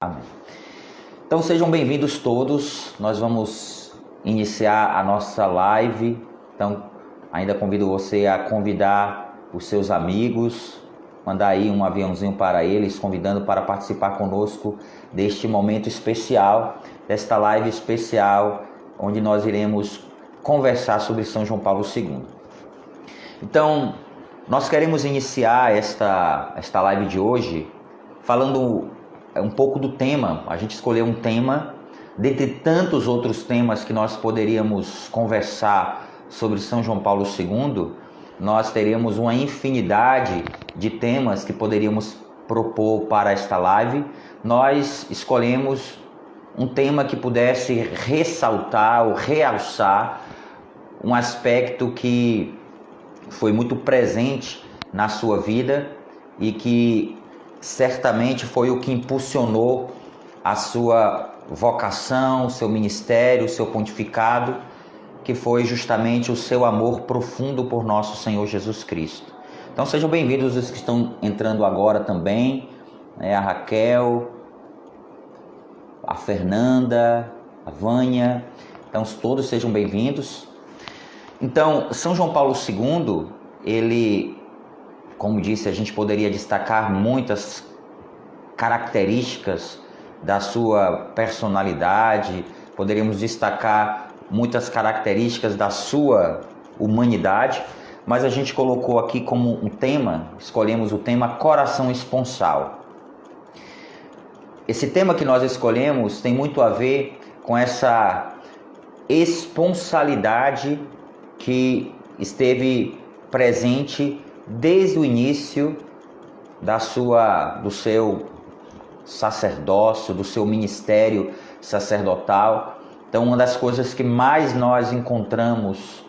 Amém. Então sejam bem-vindos todos, nós vamos iniciar a nossa live, então ainda convido você a convidar os seus amigos, mandar aí um aviãozinho para eles, convidando para participar conosco deste momento especial, desta live especial, onde nós iremos conversar sobre São João Paulo II. Então, nós queremos iniciar esta live de hoje falando um pouco do tema. A gente escolheu um tema, dentre tantos outros temas que nós poderíamos conversar sobre São João Paulo II, nós teríamos uma infinidade de temas que poderíamos propor para esta live. Nós escolhemos um tema que pudesse ressaltar ou realçar um aspecto que foi muito presente na sua vida e que certamente foi o que impulsionou a sua vocação, o seu ministério, o seu pontificado, que foi justamente o seu amor profundo por nosso Senhor Jesus Cristo. Então sejam bem-vindos os que estão entrando agora também, a Raquel, a Fernanda, a Vânia, então todos sejam bem-vindos. Então, São João Paulo II, ele, como disse, a gente poderia destacar muitas características da sua personalidade, poderíamos destacar muitas características da sua humanidade, mas a gente colocou aqui como um tema, escolhemos o tema Coração Esponsal. Esse tema que nós escolhemos tem muito a ver com essa esponsalidade que esteve presente desde o início do seu sacerdócio, do seu ministério sacerdotal. Então, uma das coisas que mais nós encontramos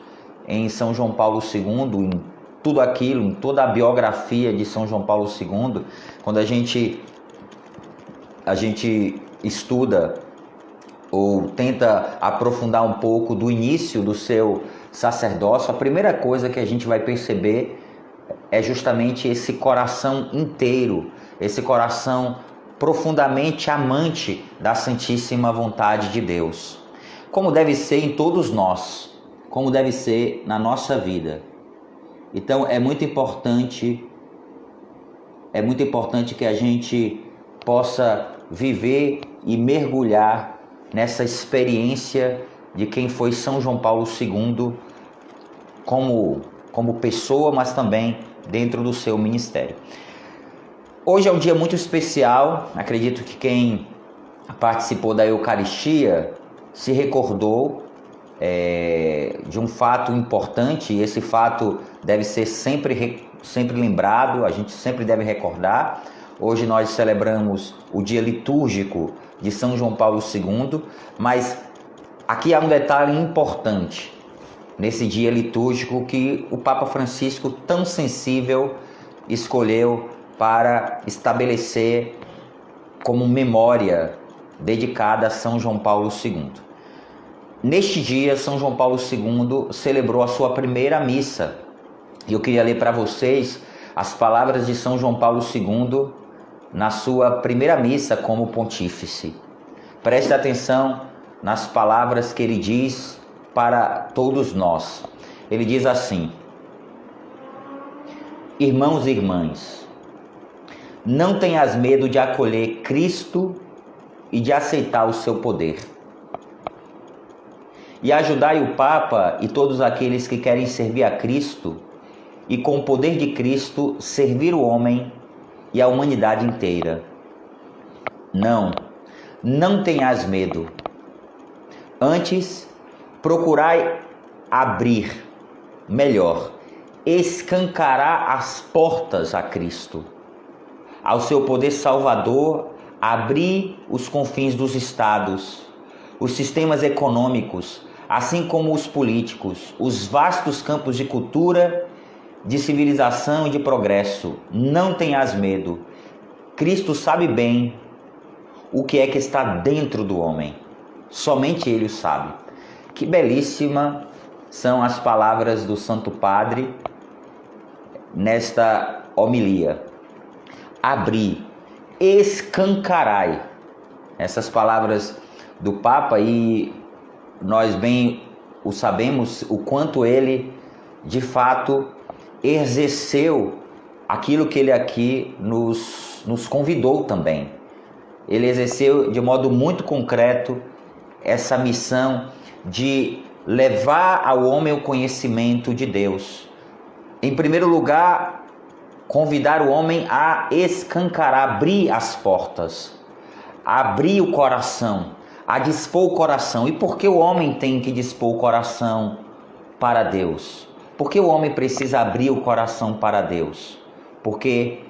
em São João Paulo II, em tudo aquilo, em toda a biografia de São João Paulo II, quando a gente estuda ou tenta aprofundar um pouco do início do seu sacerdócio, a primeira coisa que a gente vai perceber é justamente esse coração inteiro, esse coração profundamente amante da Santíssima Vontade de Deus, como deve ser em todos nós, como deve ser na nossa vida. Então é muito importante que a gente possa viver e mergulhar nessa experiência de quem foi São João Paulo II como pessoa, mas também dentro do seu ministério. Hoje é um dia muito especial, acredito que quem participou da Eucaristia se recordou de um fato importante, e esse fato deve ser sempre lembrado, a gente sempre deve recordar. Hoje nós celebramos o dia litúrgico de São João Paulo II, mas aqui há um detalhe importante nesse dia litúrgico que o Papa Francisco, tão sensível, escolheu para estabelecer como memória dedicada a São João Paulo II. Neste dia, São João Paulo II celebrou a sua primeira missa. E eu queria ler para vocês as palavras de São João Paulo II na sua primeira missa como pontífice. Preste atenção nas palavras que ele diz para todos nós. Ele diz assim: irmãos e irmãs, não tenhas medo de acolher Cristo e de aceitar o seu poder. E ajudai o Papa e todos aqueles que querem servir a Cristo e com o poder de Cristo servir o homem e a humanidade inteira. Não tenhas medo. Antes, procurai abrir, escancarar as portas a Cristo, ao seu poder salvador, abrir os confins dos estados, os sistemas econômicos, assim como os políticos, os vastos campos de cultura, de civilização e de progresso. Não tenhas medo. Cristo sabe bem o que é que está dentro do homem. Somente Ele o sabe. Que belíssima são as palavras do Santo Padre nesta homilia. Abri, escancarai. essas palavras do Papa, e nós bem o sabemos o quanto ele de fato exerceu aquilo que ele aqui nos convidou também. Ele exerceu de modo muito concreto essa missão de levar ao homem o conhecimento de Deus. Em primeiro lugar, convidar o homem a escancarar, abrir as portas, a abrir o coração, a dispor o coração. E por que o homem tem que dispor o coração para Deus? Por que o homem precisa abrir o coração para Deus? Porque,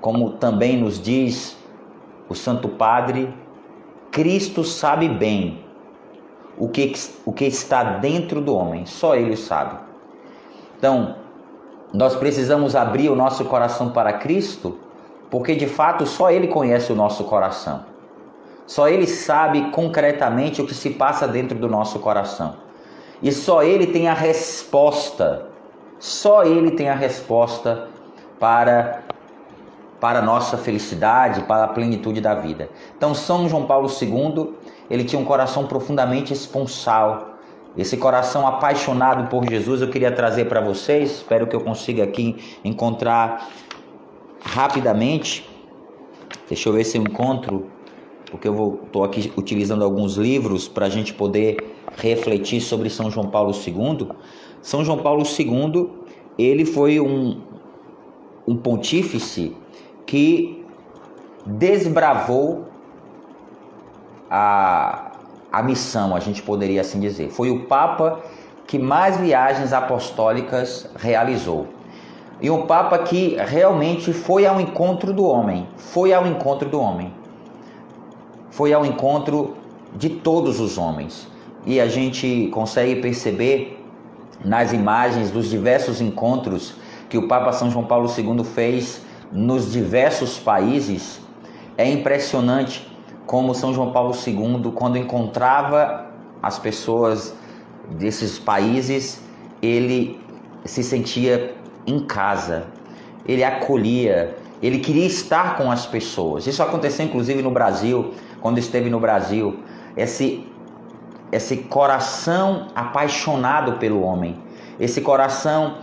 como também nos diz o Santo Padre, Cristo sabe bem o que está dentro do homem, só Ele sabe. Então, nós precisamos abrir o nosso coração para Cristo, porque de fato só Ele conhece o nosso coração. Só Ele sabe concretamente o que se passa dentro do nosso coração. E só Ele tem a resposta, para a nossa felicidade, para a plenitude da vida. Então, São João Paulo II, ele tinha um coração profundamente esponsal. Esse coração apaixonado por Jesus, eu queria trazer para vocês, espero que eu consiga aqui encontrar rapidamente. Deixa eu ver se eu encontro, porque eu estou aqui utilizando alguns livros para a gente poder refletir sobre São João Paulo II. São João Paulo II, ele foi um pontífice que desbravou a missão, a gente poderia assim dizer. Foi o Papa que mais viagens apostólicas realizou. E um Papa que realmente foi ao encontro do homem. Foi ao encontro de todos os homens. E a gente consegue perceber nas imagens dos diversos encontros que o Papa São João Paulo II fez nos diversos países. É impressionante como São João Paulo II, quando encontrava as pessoas desses países, ele se sentia em casa, ele acolhia, ele queria estar com as pessoas. Isso aconteceu inclusive no Brasil, quando esteve no Brasil. Esse coração apaixonado pelo homem, esse coração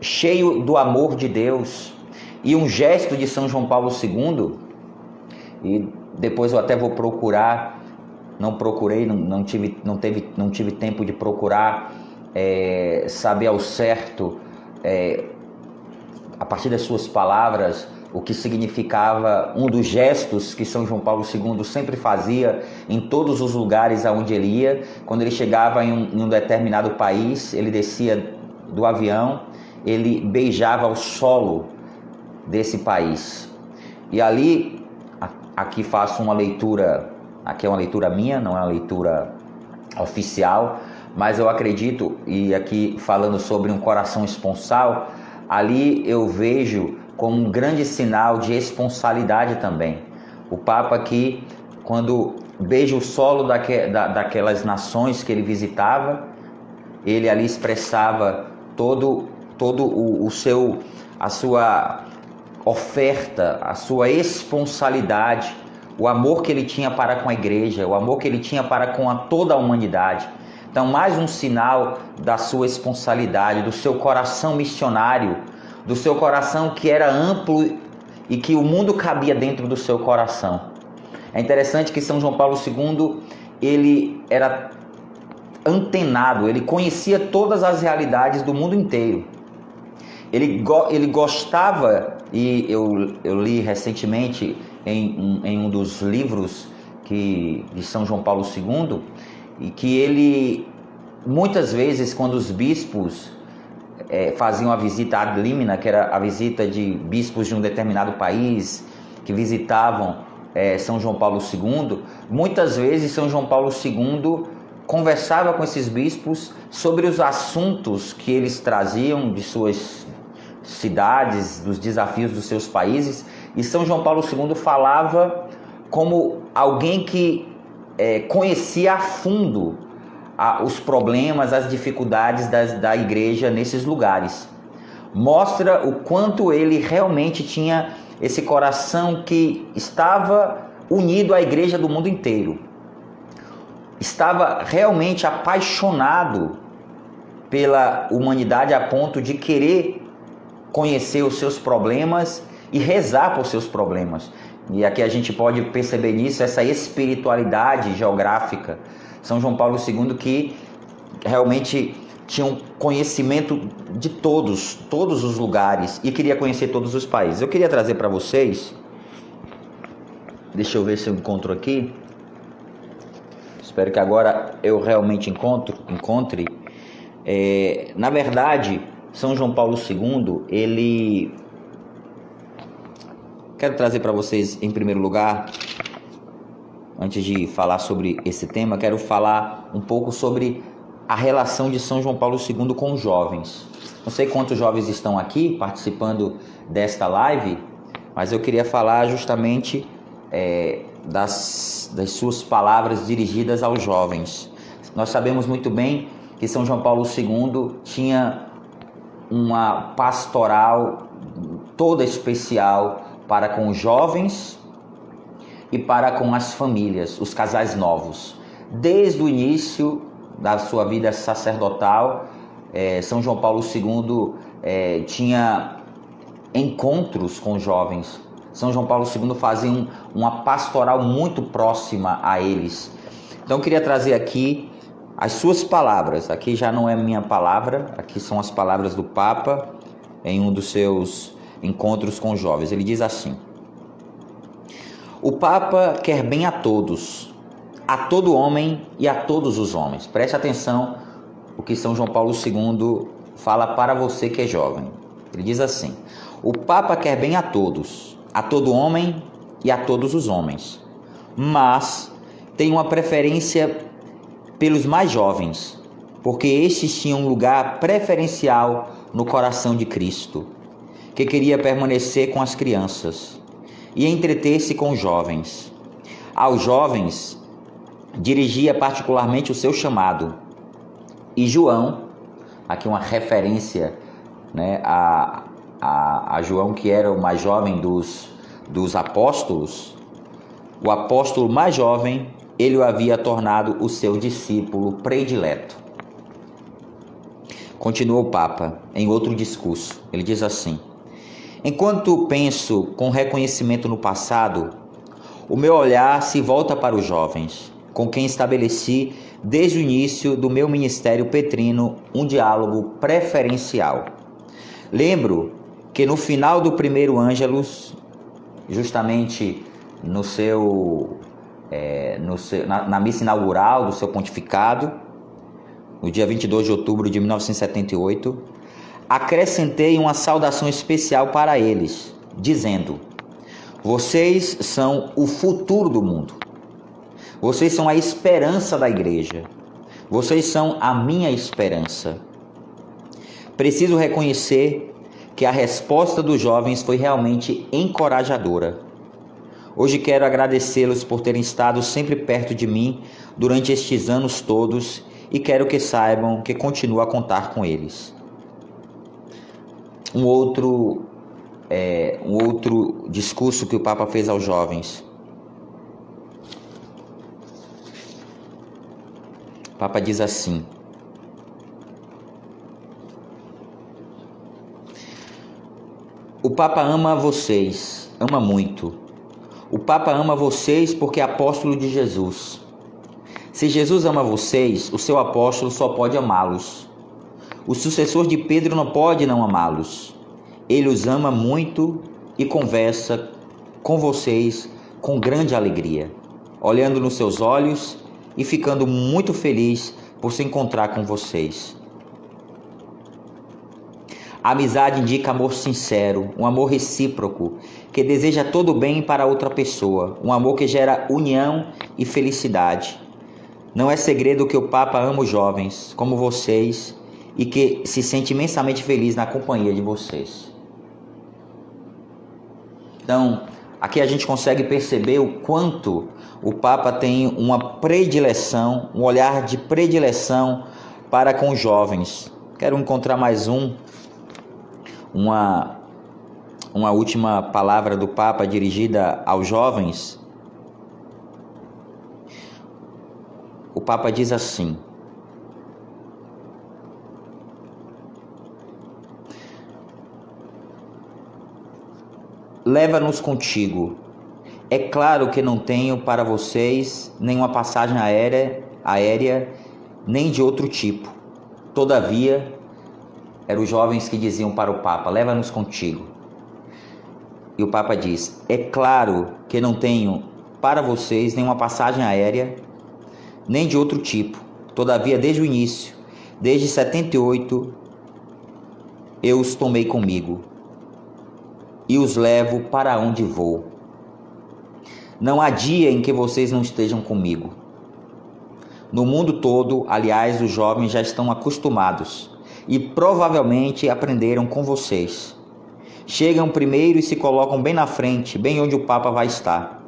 cheio do amor de Deus. E um gesto de São João Paulo II, e depois eu até vou procurar, não tive tempo de procurar saber ao certo, a partir das suas palavras, o que significava um dos gestos que São João Paulo II sempre fazia em todos os lugares aonde ele ia. Quando ele chegava em um determinado país, ele descia do avião, ele beijava o solo desse país. E ali, aqui faço uma leitura, aqui é uma leitura minha, não é uma leitura oficial, mas eu acredito, e aqui falando sobre um coração esponsal, ali eu vejo como um grande sinal de esponsalidade também. O Papa aqui, quando beija o solo daquelas nações que ele visitava, ele ali expressava a sua oferta, a sua esponsalidade, o amor que ele tinha para com a igreja, o amor que ele tinha para com toda a humanidade. Então, mais um sinal da sua esponsalidade, do seu coração missionário, do seu coração que era amplo e que o mundo cabia dentro do seu coração. É interessante que São João Paulo II, ele era antenado, ele conhecia todas as realidades do mundo inteiro. Ele gostava, e eu li recentemente em um dos livros de São João Paulo II, e que ele, muitas vezes, quando os bispos faziam a visita ad limina, que era a visita de bispos de um determinado país, que visitavam São João Paulo II, muitas vezes São João Paulo II conversava com esses bispos sobre os assuntos que eles traziam de suas cidades, dos desafios dos seus países, e São João Paulo II falava como alguém que conhecia a fundo os problemas, as dificuldades da igreja nesses lugares. Mostra o quanto ele realmente tinha esse coração que estava unido à igreja do mundo inteiro. Estava realmente apaixonado pela humanidade a ponto de querer conhecer os seus problemas e rezar por seus problemas. E aqui a gente pode perceber nisso essa espiritualidade geográfica. São João Paulo II, que realmente tinha um conhecimento de todos os lugares e queria conhecer todos os países. Eu queria trazer para vocês, deixa eu ver se eu encontro aqui, espero que agora eu realmente encontre. Na verdade, São João Paulo II, quero trazer para vocês, em primeiro lugar, antes de falar sobre esse tema, quero falar um pouco sobre a relação de São João Paulo II com os jovens. Não sei quantos jovens estão aqui participando desta live, mas eu queria falar justamente das suas palavras dirigidas aos jovens. Nós sabemos muito bem que São João Paulo II tinha uma pastoral toda especial para com os jovens e para com as famílias, os casais novos. Desde o início da sua vida sacerdotal, São João Paulo II tinha encontros com jovens. São João Paulo II fazia uma pastoral muito próxima a eles. Então eu queria trazer aqui as suas palavras. Aqui já não é minha palavra, aqui são as palavras do Papa em um dos seus encontros com jovens. Ele diz assim: o Papa quer bem a todos, a todo homem e a todos os homens. Preste atenção o que São João Paulo II fala para você que é jovem. Ele diz assim: o Papa quer bem a todos, a todo homem e a todos os homens, mas tem uma preferência pelos mais jovens, porque estes tinham um lugar preferencial no coração de Cristo, que queria permanecer com as crianças e entreter-se com os jovens. Aos jovens dirigia particularmente o seu chamado. E João, aqui uma referência, né, a João, que era o mais jovem dos apóstolos, o apóstolo mais jovem, ele o havia tornado o seu discípulo predileto. Continua o Papa em outro discurso. Ele diz assim: enquanto penso com reconhecimento no passado, o meu olhar se volta para os jovens, com quem estabeleci desde o início do meu ministério petrino um diálogo preferencial. Lembro que no final do primeiro Ângelus, justamente na missa inaugural do seu pontificado, no dia 22 de outubro de 1978, acrescentei uma saudação especial para eles, dizendo: vocês são o futuro do mundo. Vocês são a esperança da igreja. Vocês são a minha esperança. Preciso reconhecer que a resposta dos jovens foi realmente encorajadora. Hoje quero agradecê-los por terem estado sempre perto de mim durante estes anos todos e quero que saibam que continuo a contar com eles. Um outro discurso que o Papa fez aos jovens. O Papa diz assim: o Papa ama vocês, ama muito. O Papa ama vocês porque é apóstolo de Jesus. Se Jesus ama vocês, o seu apóstolo só pode amá-los. O sucessor de Pedro não pode não amá-los. Ele os ama muito e conversa com vocês com grande alegria, olhando nos seus olhos e ficando muito feliz por se encontrar com vocês. A amizade indica amor sincero, um amor recíproco, que deseja todo o bem para outra pessoa, um amor que gera união e felicidade. Não é segredo que o Papa ama os jovens, como vocês, e que se sente imensamente feliz na companhia de vocês. Então, aqui a gente consegue perceber o quanto o Papa tem uma predileção, um olhar de predileção para com os jovens. Quero encontrar mais uma última palavra do Papa dirigida aos jovens. o Papa diz assim: leva-nos contigo. É claro que não tenho para vocês nenhuma passagem aérea, nem de outro tipo. Todavia, eram os jovens que diziam para o Papa: leva-nos contigo. E o Papa diz: é claro que não tenho para vocês nenhuma passagem aérea, nem de outro tipo. Todavia, desde o início, desde 78, eu os tomei comigo e os levo para onde vou. Não há dia em que vocês não estejam comigo. No mundo todo, aliás, os jovens já estão acostumados e provavelmente aprenderam com vocês. Chegam primeiro e se colocam bem na frente, bem onde o Papa vai estar.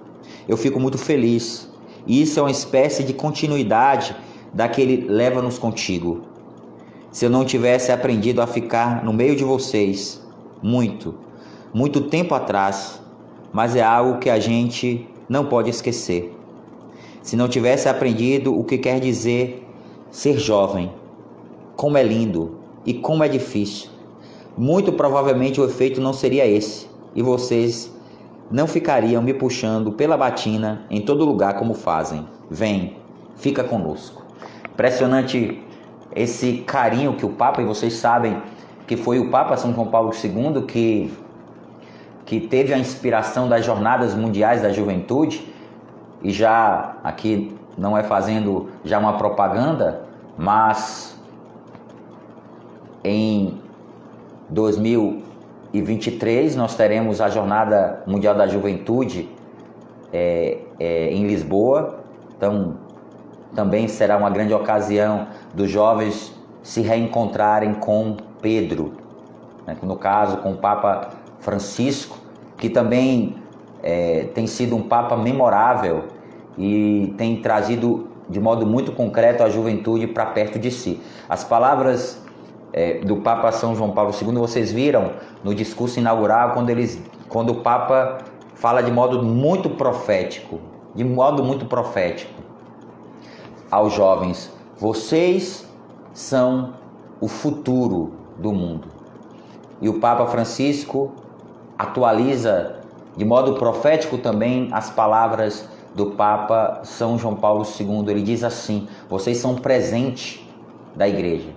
Eu fico muito feliz. E isso é uma espécie de continuidade daquele leva-nos contigo. Se eu não tivesse aprendido a ficar no meio de vocês, muito tempo atrás, mas é algo que a gente não pode esquecer. Se não tivesse aprendido o que quer dizer ser jovem, como é lindo e como é difícil, muito provavelmente o efeito não seria esse, e vocês não ficariam me puxando pela batina em todo lugar como fazem. Vem, fica conosco. Impressionante esse carinho que o Papa, e vocês sabem que foi o Papa São João Paulo II que teve a inspiração das Jornadas Mundiais da Juventude, e já aqui não é fazendo já uma propaganda, mas em 2023 nós teremos a Jornada Mundial da Juventude em Lisboa. Então também será uma grande ocasião dos jovens se reencontrarem com Pedro, né? No caso com o Papa Francisco, que também tem sido um Papa memorável e tem trazido de modo muito concreto a juventude para perto de si. As palavras do Papa São João Paulo II, vocês viram no discurso inaugural, quando o Papa fala de modo muito profético aos jovens: vocês são o futuro do mundo. E o Papa Francisco atualiza de modo profético também as palavras do Papa São João Paulo II. Ele diz assim: vocês são presente da igreja.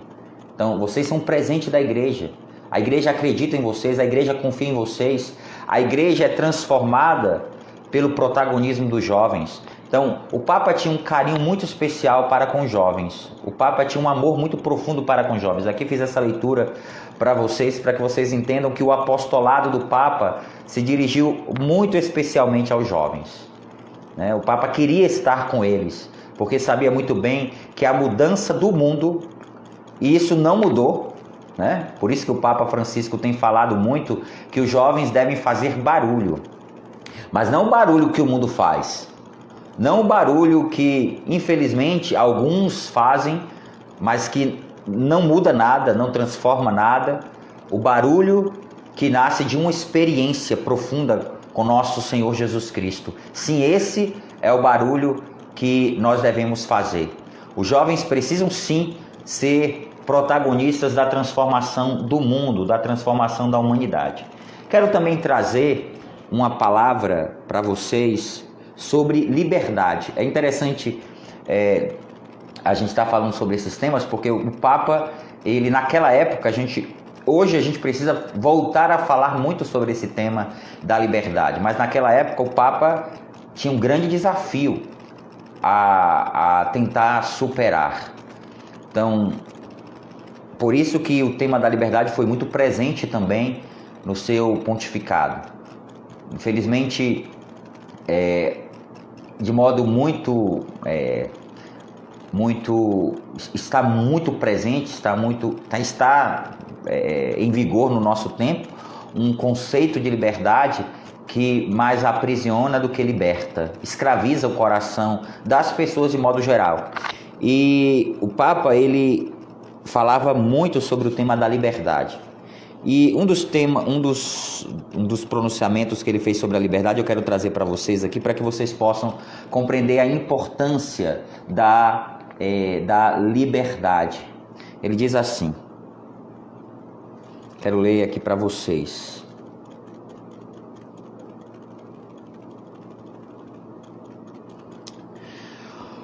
Então, vocês são presente da igreja. A igreja acredita em vocês, a igreja confia em vocês. A igreja é transformada pelo protagonismo dos jovens. Então, o Papa tinha um carinho muito especial para com os jovens. O Papa tinha um amor muito profundo para com os jovens. Aqui fiz essa leitura para que vocês entendam que o apostolado do Papa se dirigiu muito especialmente aos jovens, né? O Papa queria estar com eles, porque sabia muito bem que a mudança do mundo, e isso não mudou, né? Por isso que o Papa Francisco tem falado muito que os jovens devem fazer barulho, mas não o barulho que o mundo faz, não o barulho que infelizmente alguns fazem, mas que não muda nada, não transforma nada. O barulho que nasce de uma experiência profunda com nosso Senhor Jesus Cristo. Sim, esse é o barulho que nós devemos fazer. Os jovens precisam sim ser protagonistas da transformação do mundo, da transformação da humanidade. Quero também trazer uma palavra para vocês sobre liberdade. É interessante a gente está falando sobre esses temas porque o Papa, ele naquela época, hoje a gente precisa voltar a falar muito sobre esse tema da liberdade, mas naquela época o Papa tinha um grande desafio a tentar superar. Então, por isso que o tema da liberdade foi muito presente também no seu pontificado. Infelizmente, de modo está muito presente, está em vigor no nosso tempo um conceito de liberdade que mais aprisiona do que liberta, escraviza o coração das pessoas de modo geral. E o Papa, ele falava muito sobre o tema da liberdade. E um dos pronunciamentos que ele fez sobre a liberdade eu quero trazer para vocês aqui, para que vocês possam compreender a importância da da liberdade. Ele diz assim, quero ler aqui para vocês.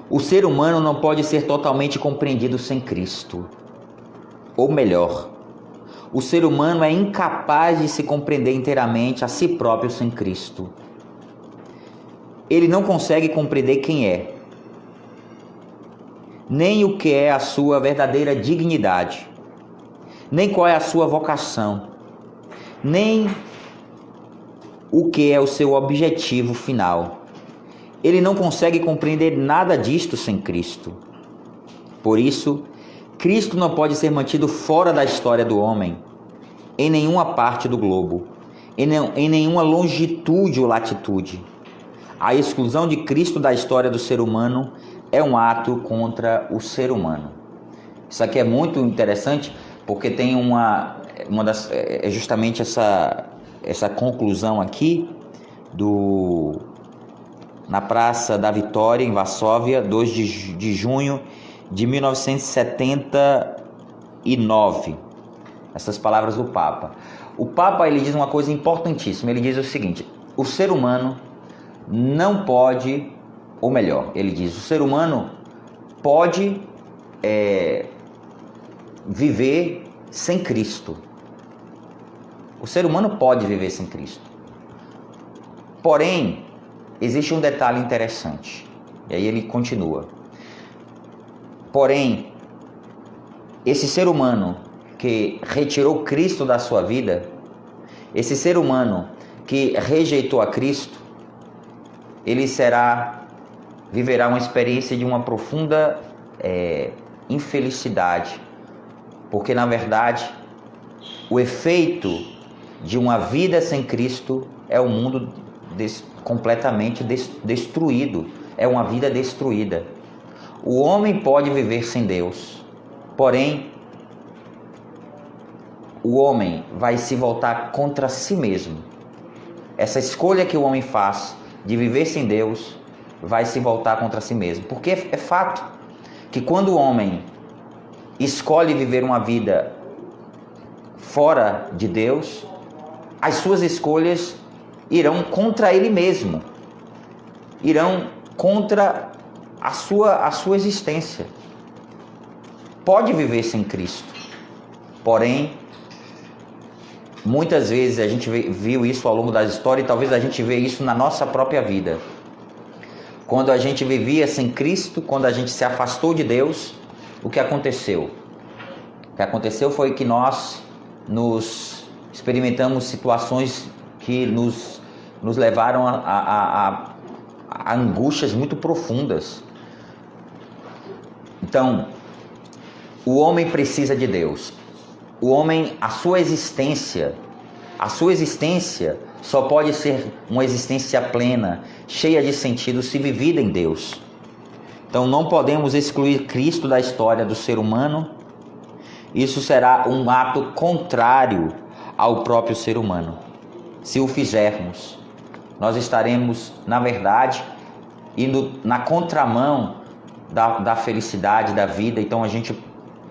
O ser humano não pode ser totalmente compreendido sem Cristo. Ou melhor, o ser humano é incapaz de se compreender inteiramente a si próprio sem Cristo. Ele não consegue compreender quem é, nem o que é a sua verdadeira dignidade, nem qual é a sua vocação, nem o que é o seu objetivo final. Ele não consegue compreender nada disto sem Cristo. Por isso, Cristo não pode ser mantido fora da história do homem, em nenhuma parte do globo, em nenhuma longitude ou latitude. A exclusão de Cristo da história do ser humano é um ato contra o ser humano. Isso aqui é muito interessante, porque tem justamente essa conclusão aqui na Praça da Vitória, em Varsóvia, 2 de junho de 1979. Essas palavras do Papa. O Papa, ele diz uma coisa importantíssima. Ele diz o seguinte: o ser humano não pode, ou melhor, ele diz, o ser humano pode viver sem Cristo. O ser humano pode viver sem Cristo. Porém, existe um detalhe interessante. E aí ele continua. Porém, esse ser humano que retirou Cristo da sua vida, esse ser humano que rejeitou a Cristo, ele viverá uma experiência de uma profunda infelicidade. Porque, na verdade, o efeito de uma vida sem Cristo é um mundo completamente destruído, é uma vida destruída. O homem pode viver sem Deus, porém o homem vai se voltar contra si mesmo. Essa escolha que o homem faz de viver sem Deus vai se voltar contra si mesmo, porque é fato que quando o homem escolhe viver uma vida fora de Deus, as suas escolhas irão contra ele mesmo, irão contra a sua existência. Pode viver sem Cristo, porém, muitas vezes a gente viu isso ao longo da história e talvez a gente vê isso na nossa própria vida. Quando a gente vivia sem Cristo, quando a gente se afastou de Deus, o que aconteceu? O que aconteceu foi que nós experimentamos situações que nos levaram a angústias muito profundas. Então, o homem precisa de Deus. O homem, a sua existência só pode ser uma existência plena, cheia de sentido, se vivida em Deus. Então, não podemos excluir Cristo da história do ser humano. Isso será um ato contrário ao próprio ser humano. Se o fizermos, nós estaremos, na verdade, indo na contramão da felicidade, da vida,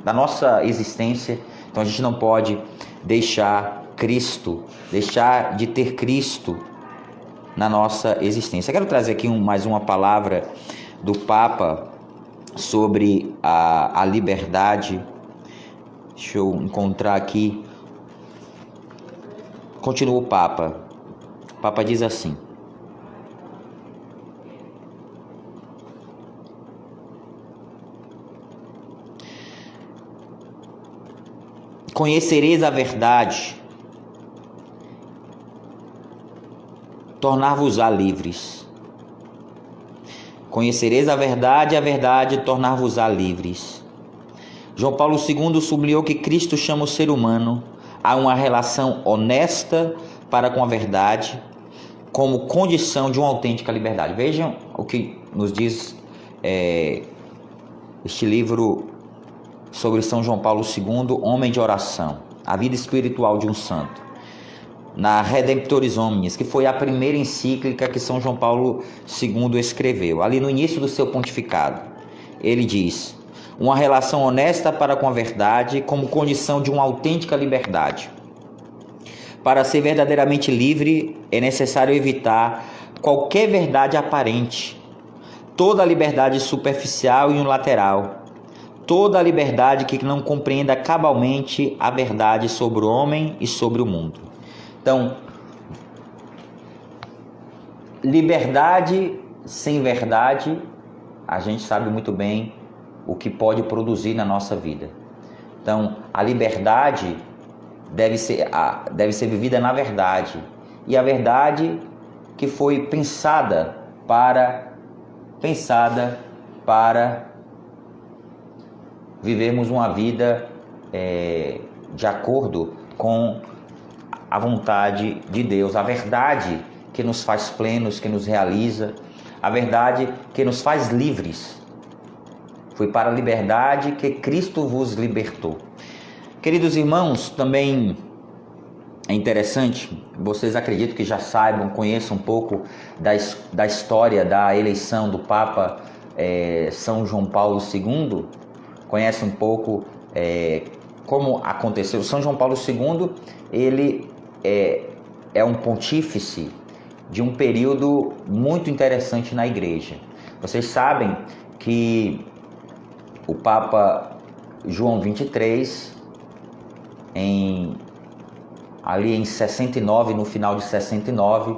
da nossa existência. Então a gente não pode deixar de ter Cristo na nossa existência. Eu quero trazer aqui mais uma palavra do Papa sobre a liberdade. Deixa eu encontrar aqui. Continua o Papa. O Papa diz assim: conhecereis a verdade, tornar-vos-á livres. Conhecereis a verdade tornar-vos-á livres. João Paulo II sublinhou que Cristo chama o ser humano a uma relação honesta para com a verdade, como condição de uma autêntica liberdade. Vejam o que nos diz este livro sobre São João Paulo II, homem de oração, a vida espiritual de um santo, na Redemptoris Hominis, que foi a primeira encíclica que São João Paulo II escreveu, ali no início do seu pontificado. ele diz: uma relação honesta para com a verdade como condição de uma autêntica liberdade. Para ser verdadeiramente livre, é necessário evitar qualquer verdade aparente, toda a liberdade superficial e unilateral, toda a liberdade que não compreenda cabalmente a verdade sobre o homem e sobre o mundo. Então, liberdade sem verdade, a gente sabe muito bem o que pode produzir na nossa vida. Então, a liberdade deve ser vivida na verdade. E a verdade que foi pensada para vivermos uma vida de acordo com a vontade de Deus. A verdade que nos faz plenos, que nos realiza. A verdade que nos faz livres. Foi para a liberdade que Cristo vos libertou. Queridos irmãos, também é interessante, vocês acredito que já saibam, conheçam um pouco da história da eleição do Papa São João Paulo II, conhecem um pouco como aconteceu. São João Paulo II, ele é um pontífice de um período muito interessante na igreja. Vocês sabem que o Papa João XXIII, ali em 69, no final de 69,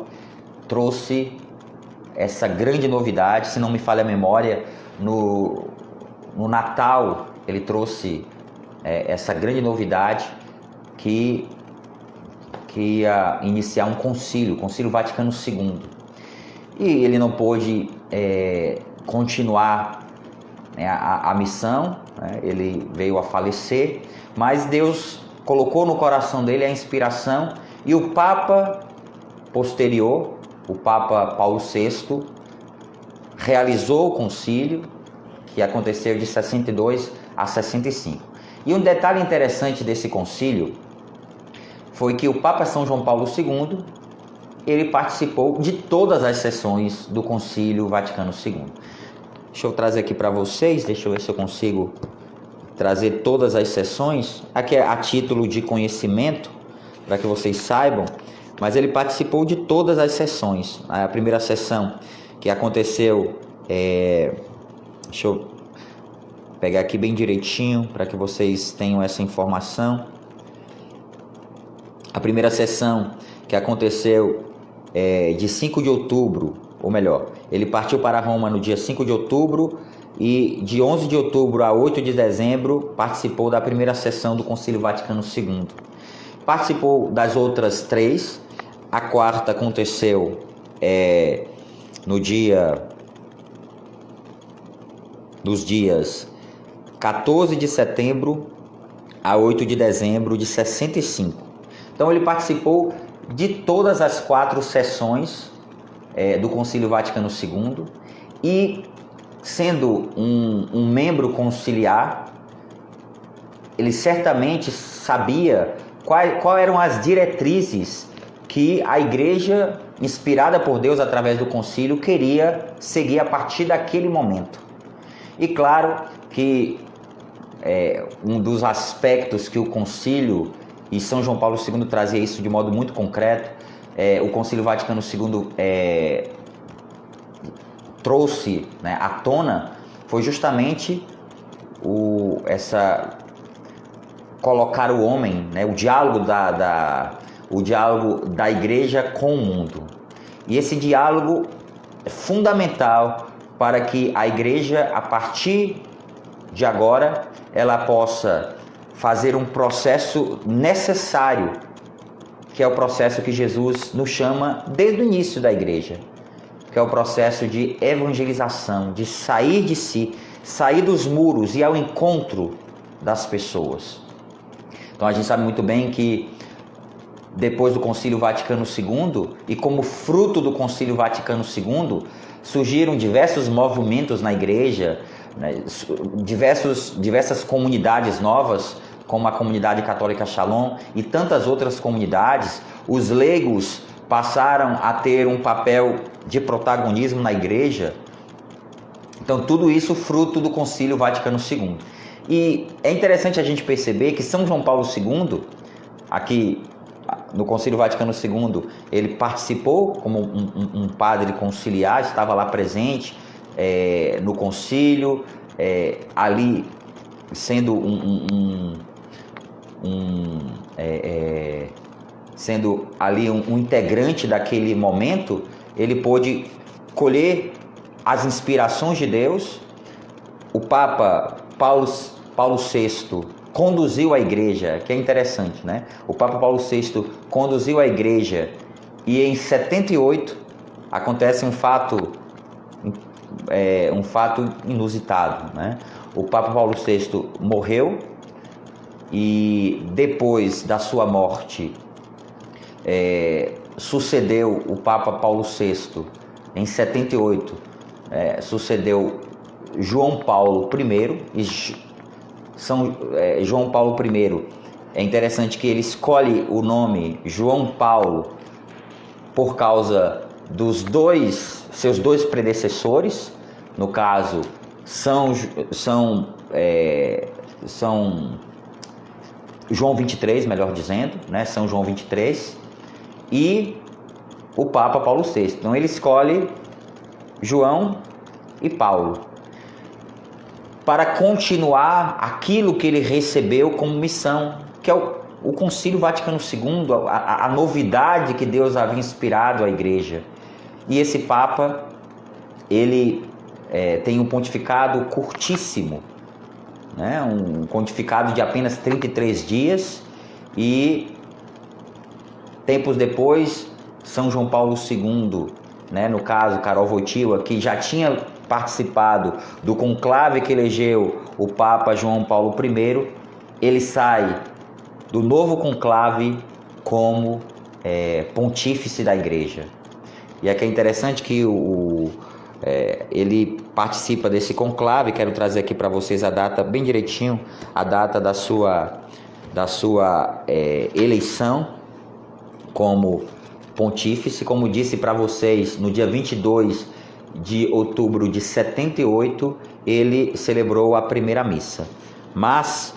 trouxe essa grande novidade, se não me falha a memória, no Natal ele trouxe essa grande novidade que ia iniciar um concílio, o Concílio Vaticano II. E ele não pôde continuar a missão, ele veio a falecer, mas Deus colocou no coração dele a inspiração, e o Papa posterior, o Papa Paulo VI, realizou o concílio, que aconteceu de 62 a 65. E um detalhe interessante desse concílio foi que o Papa São João Paulo II, ele participou de todas as sessões do Concílio Vaticano II. Deixa eu trazer aqui para vocês, deixa eu ver se eu consigo trazer todas as sessões, aqui é a título de conhecimento, para que vocês saibam, mas ele participou de todas as sessões. A primeira sessão que aconteceu, deixa eu pegar aqui bem direitinho, para que vocês tenham essa informação. A primeira sessão que aconteceu de 5 de outubro, ou melhor, ele partiu para Roma no dia 5 de outubro, e de 11 de outubro a 8 de dezembro participou da primeira sessão do Concílio Vaticano II. Participou das outras 3. A quarta aconteceu nos dias 14 de setembro a 8 de dezembro de 65. Então ele participou de todas as 4 sessões do Concílio Vaticano II, e sendo um membro conciliar, ele certamente sabia quais eram as diretrizes que a igreja, inspirada por Deus através do concílio, queria seguir a partir daquele momento. E claro que um dos aspectos que o concílio, e São João Paulo II trazia isso de modo muito concreto, o Concílio Vaticano II trouxe à tona, foi justamente colocar o homem, o diálogo o diálogo da igreja com o mundo. E esse diálogo é fundamental para que a igreja, a partir de agora, ela possa fazer um processo necessário, que é o processo que Jesus nos chama desde o início da igreja, que é o processo de evangelização, de sair de si, sair dos muros e ir ao encontro das pessoas. Então a gente sabe muito bem que depois do Concílio Vaticano II, e como fruto do Concílio Vaticano II, surgiram diversos movimentos na igreja, diversas comunidades novas, como a comunidade católica Shalom e tantas outras comunidades. Os leigos passaram a ter um papel de protagonismo na igreja, Então tudo isso fruto do Concílio Vaticano II. E é interessante a gente perceber que São João Paulo II, aqui no Concílio Vaticano II, ele participou como um padre conciliar, estava lá presente no concílio, ali sendo sendo ali um integrante daquele momento. Ele pôde colher as inspirações de Deus. O Papa Paulo VI conduziu a igreja, que é interessante, né? O Papa Paulo VI conduziu a igreja e em 78 acontece um fato inusitado, né? O Papa Paulo VI morreu e depois da sua morte sucedeu o Papa Paulo VI em 78, sucedeu João Paulo I. E João Paulo I, é interessante que ele escolhe o nome João Paulo por causa dos seus dois predecessores, no caso São João 23, melhor dizendo, né? São João 23 e o Papa Paulo VI. Então ele escolhe João e Paulo para continuar aquilo que ele recebeu como missão, que é o Concílio Vaticano II, a novidade que Deus havia inspirado à igreja. E esse Papa, ele tem um pontificado curtíssimo, né? Um pontificado de apenas 33 dias, e tempos depois, São João Paulo II, né? No caso, Karol Wojtyła, que já tinha participado do conclave que elegeu o Papa João Paulo I, ele sai do novo conclave como pontífice da igreja. E aqui é interessante que ele participa desse conclave. Quero trazer aqui para vocês a data bem direitinho, a data da sua eleição como pontífice. Como disse para vocês, no dia 22 de outubro de 78, ele celebrou a primeira missa. Mas,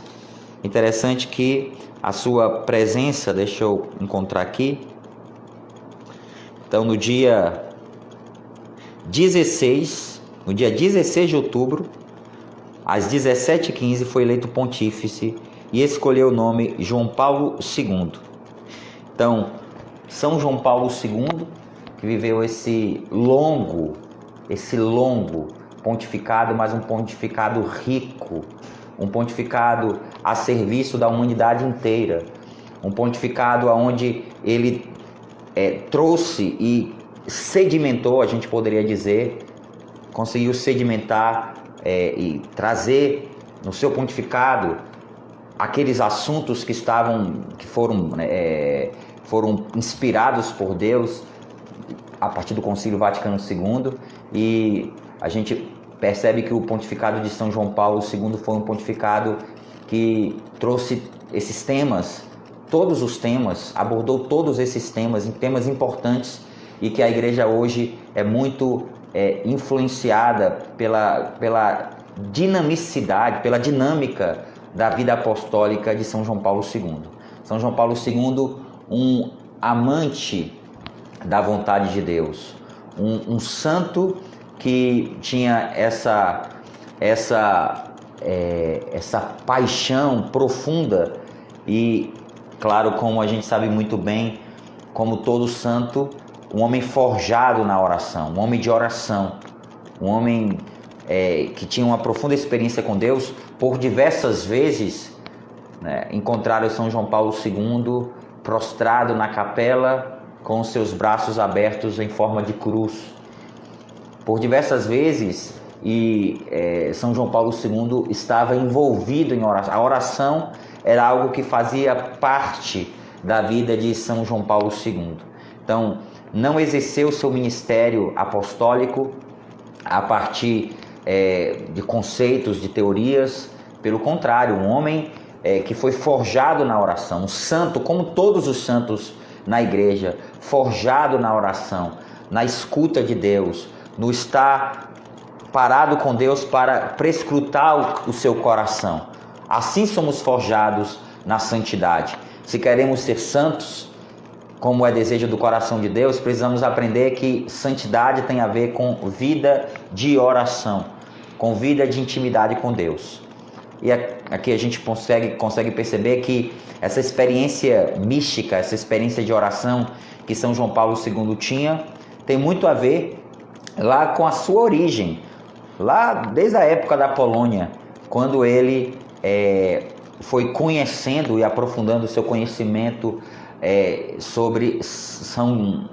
interessante que a sua presença, deixa eu encontrar aqui, então no dia 16 de outubro, às 17h15, foi eleito pontífice e escolheu o nome João Paulo II. Então, São João Paulo II, que viveu esse longo pontificado, mas um pontificado rico, um pontificado a serviço da humanidade inteira, um pontificado onde ele trouxe e sedimentou, a gente poderia dizer, conseguiu sedimentar e trazer no seu pontificado aqueles assuntos que foram inspirados por Deus a partir do Concílio Vaticano II. E a gente percebe que o pontificado de São João Paulo II foi um pontificado que trouxe esses temas, todos os temas, abordou todos esses temas importantes, e que a igreja hoje é muito influenciada pela dinamicidade, pela dinâmica da vida apostólica de São João Paulo II. São João Paulo II, um amante da vontade de Deus, um santo que tinha essa paixão profunda e, claro, como a gente sabe muito bem, como todo santo, um homem forjado na oração, um homem de oração, um homem que tinha uma profunda experiência com Deus. Por diversas vezes, né, encontraram São João Paulo II prostrado na capela com os seus braços abertos em forma de cruz. Por diversas vezes, São João Paulo II estava envolvido em oração. A oração era algo que fazia parte da vida de São João Paulo II. Então, não exerceu seu ministério apostólico a partir de conceitos, de teorias. Pelo contrário, um homem que foi forjado na oração, um santo, como todos os santos na igreja, forjado na oração, na escuta de Deus, no estar parado com Deus para prescrutar o seu coração. Assim somos forjados na santidade. Se queremos ser santos, como é desejo do coração de Deus, precisamos aprender que santidade tem a ver com vida de oração, com vida de intimidade com Deus. E aqui a gente consegue perceber que essa experiência mística, essa experiência de oração que São João Paulo II tinha, tem muito a ver lá com a sua origem, lá desde a época da Polônia, quando ele foi conhecendo e aprofundando o seu conhecimento sobre São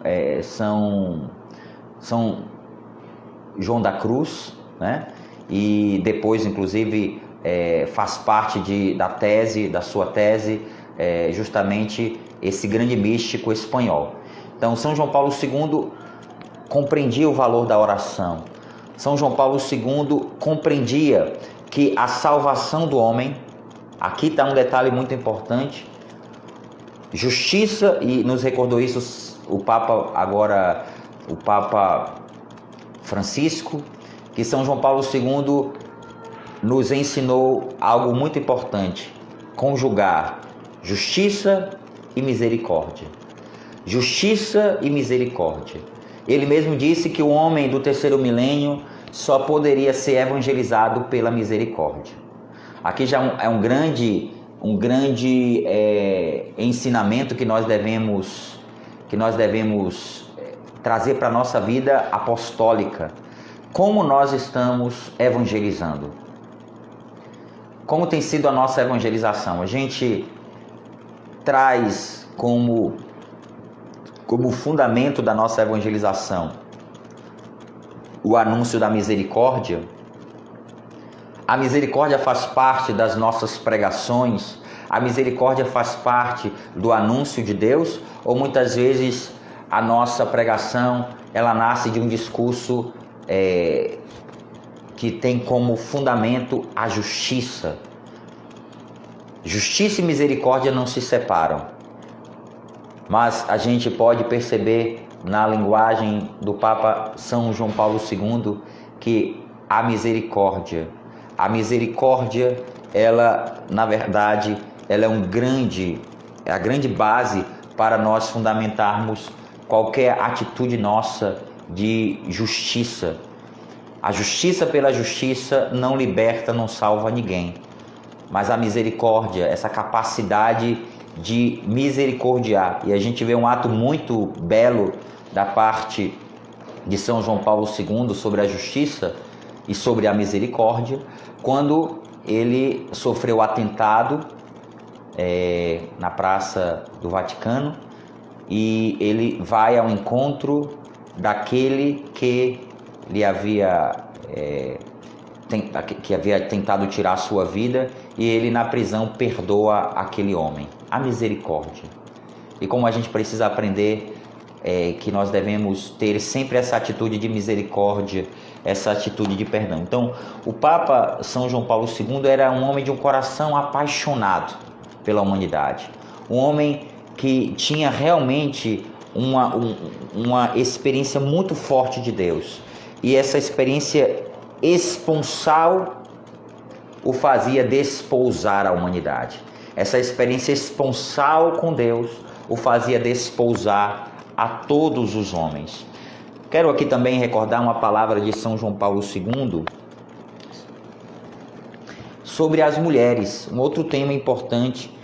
João da Cruz, né? E depois, inclusive, faz parte da sua tese, justamente esse grande místico espanhol. Então, São João Paulo II compreendia o valor da oração. São João Paulo II compreendia que a salvação do homem, aqui está um detalhe muito importante, justiça, e nos recordou isso o Papa Francisco, que São João Paulo II nos ensinou algo muito importante: conjugar justiça e misericórdia. Justiça e misericórdia. Ele mesmo disse que o homem do terceiro milênio só poderia ser evangelizado pela misericórdia. Aqui já é um grande ensinamento que nós devemos trazer para a nossa vida apostólica. Como nós estamos evangelizando? Como tem sido a nossa evangelização? A gente traz como fundamento da nossa evangelização o anúncio da misericórdia. A misericórdia faz parte das nossas pregações, a misericórdia faz parte do anúncio de Deus, ou muitas vezes a nossa pregação ela nasce de um discurso que tem como fundamento a justiça. Justiça e misericórdia não se separam, mas a gente pode perceber na linguagem do Papa São João Paulo II que a misericórdia, ela, na verdade, ela é a grande base para nós fundamentarmos qualquer atitude nossa de justiça. A justiça pela justiça não liberta, não salva ninguém. Mas a misericórdia, essa capacidade de misericordiar. E a gente vê um ato muito belo da parte de São João Paulo II sobre a justiça e sobre a misericórdia, quando ele sofreu atentado na Praça do Vaticano, e ele vai ao encontro daquele que lhe havia tentado tirar a sua vida, e ele na prisão perdoa aquele homem. A misericórdia. E como a gente precisa aprender que nós devemos ter sempre essa atitude de misericórdia, essa atitude de perdão. Então, o Papa São João Paulo II era um homem de um coração apaixonado pela humanidade. Um homem que tinha realmente uma experiência muito forte de Deus. E essa experiência esponsal o fazia despousar a humanidade. Essa experiência esponsal com Deus o fazia despousar a todos os homens. Quero aqui também recordar uma palavra de São João Paulo II sobre as mulheres, um outro tema importante,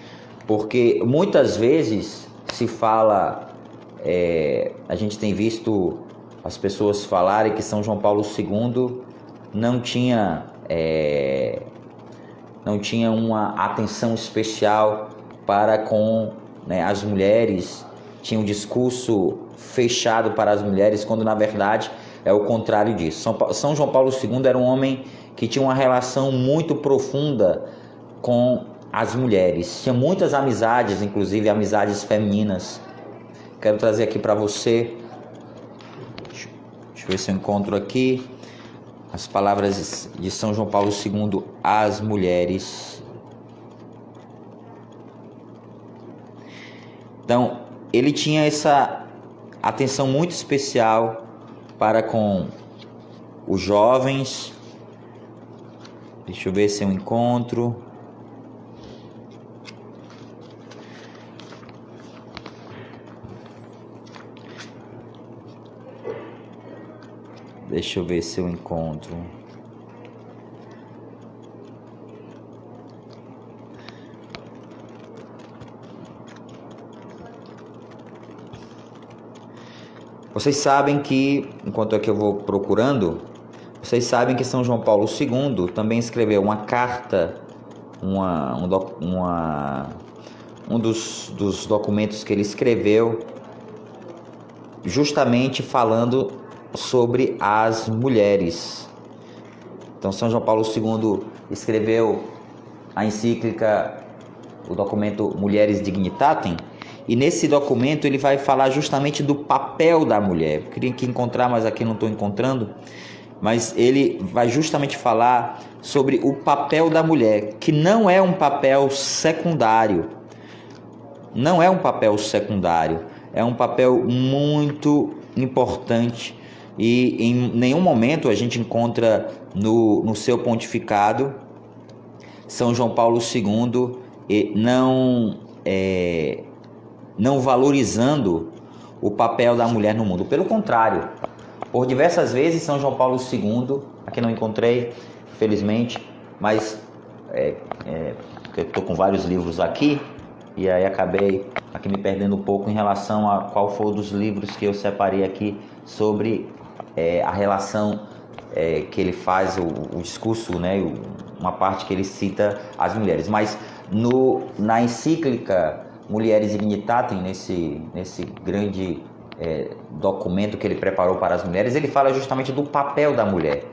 porque muitas vezes se fala, a gente tem visto as pessoas falarem que São João Paulo II não tinha uma atenção especial para com as mulheres, tinha um discurso fechado para as mulheres, quando na verdade é o contrário disso. São João Paulo II era um homem que tinha uma relação muito profunda com as mulheres, tinha muitas amizades, inclusive amizades femininas. Quero trazer aqui para você, deixa eu ver se eu encontro aqui, as palavras de São João Paulo II às mulheres. Então, ele tinha essa atenção muito especial para com os jovens. Deixa eu ver se eu encontro. Deixa eu ver se eu encontro. Vocês sabem que, enquanto aqui eu vou procurando, vocês sabem que São João Paulo II também escreveu uma carta, um dos documentos que ele escreveu, justamente falando sobre as mulheres. Então São João Paulo II escreveu a encíclica, o documento Mulieris Dignitatem, e nesse documento ele vai falar justamente do papel da mulher. Eu queria encontrar, mas aqui não estou encontrando. Mas ele vai justamente falar sobre o papel da mulher, que não é um papel secundário. Não é um papel secundário, é um papel muito importante. E em nenhum momento a gente encontra no seu pontificado São João Paulo II não valorizando o papel da mulher no mundo. Pelo contrário, por diversas vezes São João Paulo II, aqui não encontrei, felizmente, mas eu estou com vários livros aqui, e aí acabei aqui me perdendo um pouco em relação a qual foi um dos livros que eu separei aqui sobre a relação que ele faz, o discurso, né, uma parte que ele cita as mulheres. Mas na encíclica Mulieris Dignitatem, nesse grande documento que ele preparou para as mulheres, ele fala justamente do papel da mulher.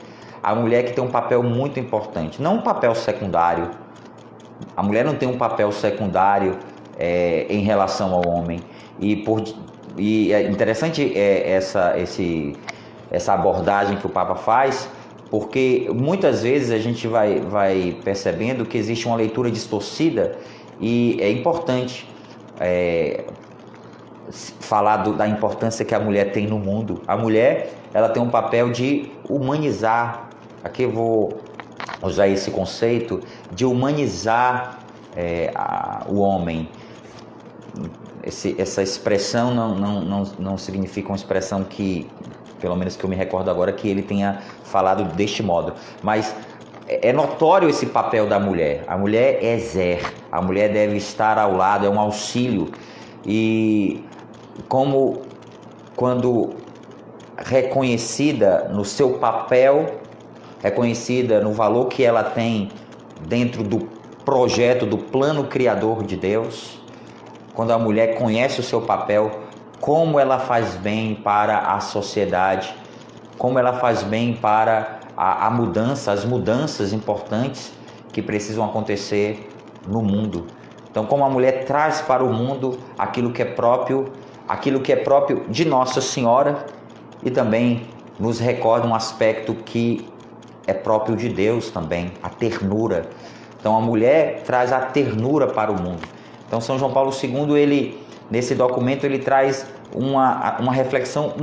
A mulher que tem um papel muito importante, não um papel secundário. A mulher não tem um papel secundário em relação ao homem. E é interessante essa abordagem que o Papa faz, porque muitas vezes a gente vai percebendo que existe uma leitura distorcida, e é importante falar da importância que a mulher tem no mundo. A mulher, ela tem um papel de humanizar. Aqui eu vou usar esse conceito de humanizar o homem. Essa expressão não significa uma expressão que, pelo menos que eu me recordo agora, que ele tenha falado deste modo, mas é notório esse papel da mulher. A mulher é Zer, a mulher deve estar ao lado, é um auxílio. E quando reconhecida no seu papel, reconhecida no valor que ela tem dentro do projeto, do plano criador de Deus, quando a mulher conhece o seu papel, como ela faz bem para a sociedade, como ela faz bem para a mudança, as mudanças importantes que precisam acontecer no mundo. Então, como a mulher traz para o mundo aquilo que é próprio de Nossa Senhora, e também nos recorda um aspecto que é próprio de Deus também, a ternura. Então, a mulher traz a ternura para o mundo. Então, São João Paulo II, nesse documento, ele traz uma reflexão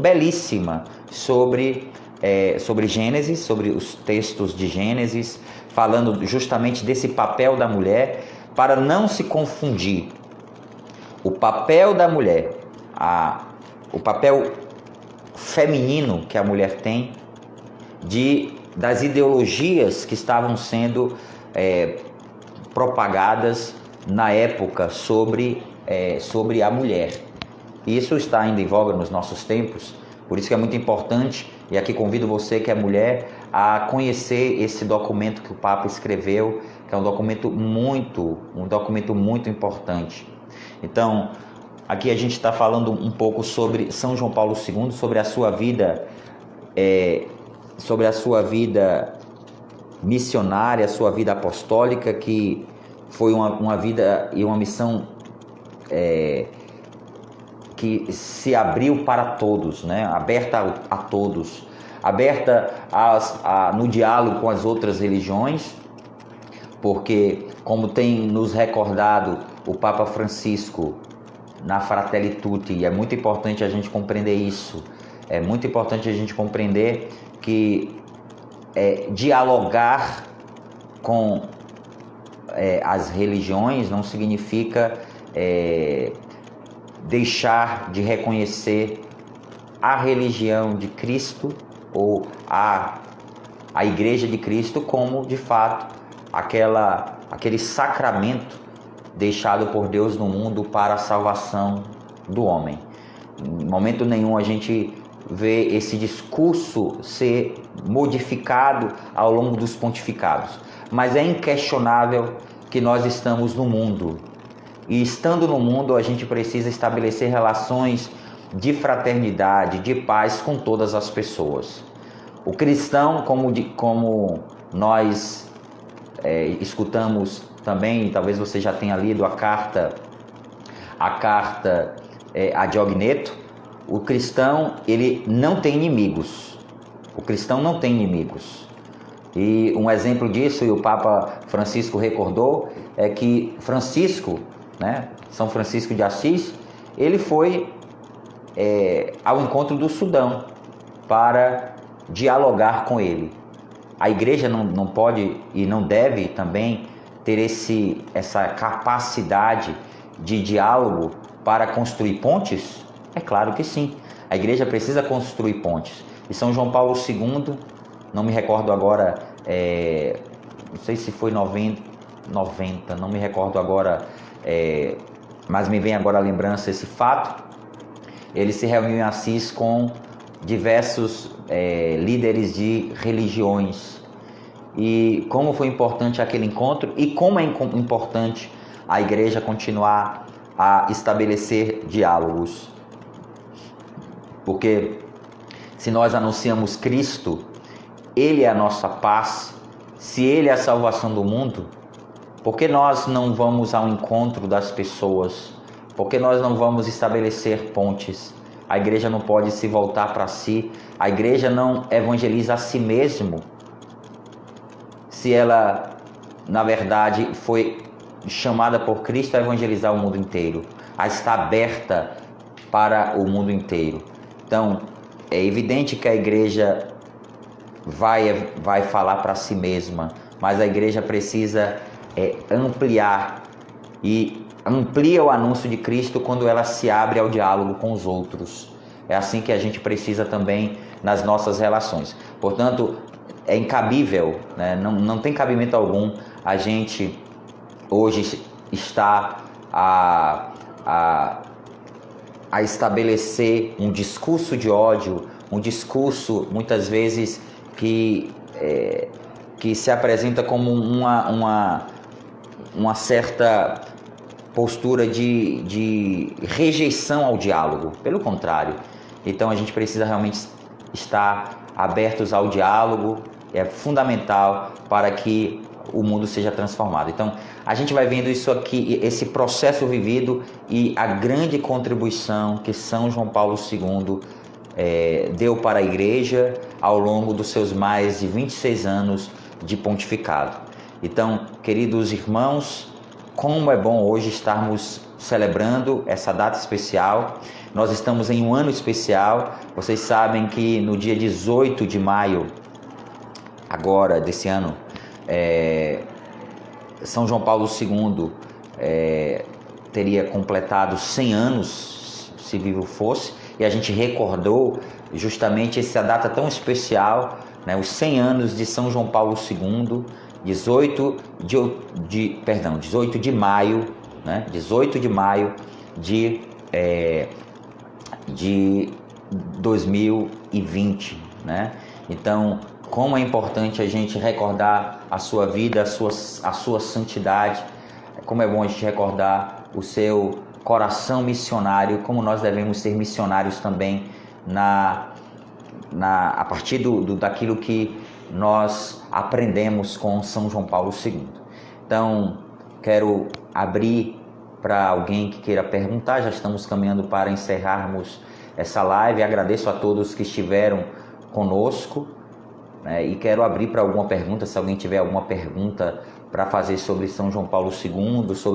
belíssima sobre Gênesis, sobre os textos de Gênesis, falando justamente desse papel da mulher, para não se confundir o papel da mulher, o papel feminino que a mulher tem, das ideologias que estavam sendo propagadas na época sobre a mulher. Isso está ainda em voga nos nossos tempos, por isso que é muito importante, e aqui convido você que é mulher a conhecer esse documento que o Papa escreveu, que é um documento muito importante. Então, aqui a gente está falando um pouco sobre São João Paulo II, sobre a sua vida, missionária, a sua vida apostólica, que foi uma vida e uma missão que se abriu para todos, né? Aberta a todos, aberta no diálogo com as outras religiões, porque, como tem nos recordado o Papa Francisco na Fratelli Tutti, e é muito importante a gente compreender isso, É muito importante a gente compreender que dialogar com as religiões não significa deixar de reconhecer a religião de Cristo ou a Igreja de Cristo como, de fato, aquele sacramento deixado por Deus no mundo para a salvação do homem. Em momento nenhum a gente vê esse discurso ser modificado ao longo dos pontificados, mas é inquestionável que nós estamos no mundo, e estando no mundo a gente precisa estabelecer relações de fraternidade, de paz com todas as pessoas. O cristão, como nós escutamos também, talvez você já tenha lido a carta a Diogneto, o cristão ele não tem inimigos. O cristão não tem inimigos. E um exemplo disso, e o Papa Francisco recordou, é que Francisco, São Francisco de Assis, ele foi ao encontro do Sudão para dialogar com ele. A igreja não pode e não deve também ter essa capacidade de diálogo para construir pontes? É claro que sim. A igreja precisa construir pontes. E São João Paulo II, não me recordo agora, não sei se foi 90, não me recordo agora, mas me vem agora a lembrança esse fato. Ele se reuniu em Assis com diversos líderes de religiões. E como foi importante aquele encontro e como é importante a igreja continuar a estabelecer diálogos. Porque se nós anunciamos Cristo, Ele é a nossa paz, se Ele é a salvação do mundo, por que nós não vamos ao encontro das pessoas? Por que nós não vamos estabelecer pontes? A igreja não pode se voltar para si, a igreja não evangeliza a si mesmo, se ela, na verdade, foi chamada por Cristo a evangelizar o mundo inteiro, a estar aberta para o mundo inteiro. Então, é evidente que a igreja vai falar para si mesma, mas a igreja precisa ampliar, e amplia o anúncio de Cristo quando ela se abre ao diálogo com os outros. É assim que a gente precisa também nas nossas relações. Portanto, é incabível, não tem cabimento algum a gente hoje está a estabelecer um discurso de ódio, um discurso muitas vezes que se apresenta como uma certa postura de rejeição ao diálogo. Pelo contrário, então a gente precisa realmente estar abertos ao diálogo, é fundamental para que o mundo seja transformado. Então, a gente vai vendo isso aqui, esse processo vivido e a grande contribuição que São João Paulo II deu para a igreja ao longo dos seus mais de 26 anos de pontificado. Então, queridos irmãos, como é bom hoje estarmos celebrando essa data especial. Nós estamos em um ano especial. Vocês sabem que no dia 18 de maio, agora desse ano, São João Paulo II teria completado 100 anos, se vivo fosse, e a gente recordou justamente essa data tão especial, os 100 anos de São João Paulo II, 18 de maio, 18 de maio de 2020, Então, como é importante a gente recordar a sua vida, a sua santidade, como é bom a gente recordar o seu coração missionário, como nós devemos ser missionários também a partir daquilo que nós aprendemos com São João Paulo II. Então, quero abrir para alguém que queira perguntar, já estamos caminhando para encerrarmos essa live. Agradeço a todos que estiveram conosco, e quero abrir para alguma pergunta, se alguém tiver alguma pergunta para fazer sobre São João Paulo II, sobre